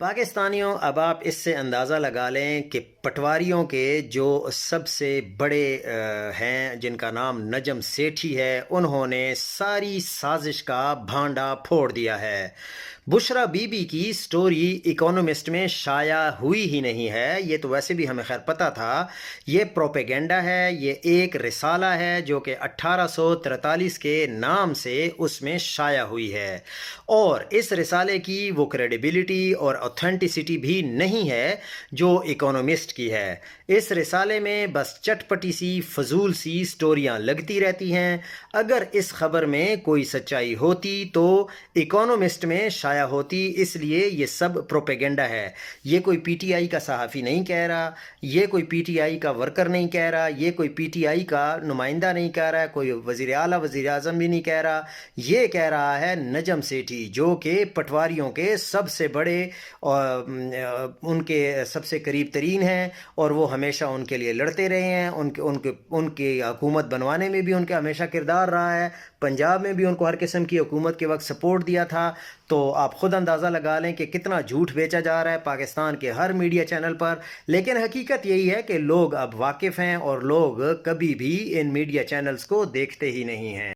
پاکستانیوں، اب آپ اس سے اندازہ لگا لیں کہ پٹواریوں کے جو سب سے بڑے ہیں، جن کا نام نجم سیٹھی ہے، انہوں نے ساری سازش کا بھانڈا پھوڑ دیا ہے۔ بشرا بی بی کی سٹوری اکانومسٹ میں شائع ہوئی ہی نہیں ہے، یہ تو ویسے بھی ہمیں خیر پتہ تھا۔ یہ پروپیگنڈا ہے، یہ ایک رسالہ ہے جو کہ 1843 کے نام سے اس میں شائع ہوئی ہے، اور اس رسالے کی وہ کریڈیبلٹی اور اوتھینٹسٹی بھی نہیں ہے جو اکانومسٹ کی ہے۔ اس رسالے میں بس چٹ پٹی سی فضول سی سٹوریاں لگتی رہتی ہیں۔ اگر اس خبر میں کوئی سچائی ہوتی تو اکانومسٹ میں شائع ہوتی، اس لیے یہ سب پروپیگنڈا ہے۔ یہ کوئی پی ٹی آئی کا صحافی نہیں کہہ رہا، یہ کوئی پی ٹی آئی کا ورکر نہیں کہہ رہا، یہ کوئی پی ٹی آئی کا نمائندہ نہیں کہہ رہا ہے، کوئی وزیر اعلیٰ وزیر اعظم بھی نہیں کہہ رہا، یہ کہہ رہا ہے نجم سیٹھی، جو کہ پٹواریوں کے سب سے بڑے ان کے سب سے قریب ترین ہیں، اور وہ ہمیشہ ان کے لیے لڑتے رہے ہیں، ان کی حکومت بنوانے میں بھی ان کا ہمیشہ کردار رہا ہے، پنجاب میں بھی ان کو ہر قسم کی حکومت کے وقت سپورٹ دیا تھا۔ تو آپ خود اندازہ لگا لیں کہ کتنا جھوٹ بیچا جا رہا ہے پاکستان کے ہر میڈیا چینل پر، لیکن حقیقت یہی ہے کہ لوگ اب واقف ہیں اور لوگ کبھی بھی ان میڈیا چینلز کو دیکھتے ہی نہیں ہیں۔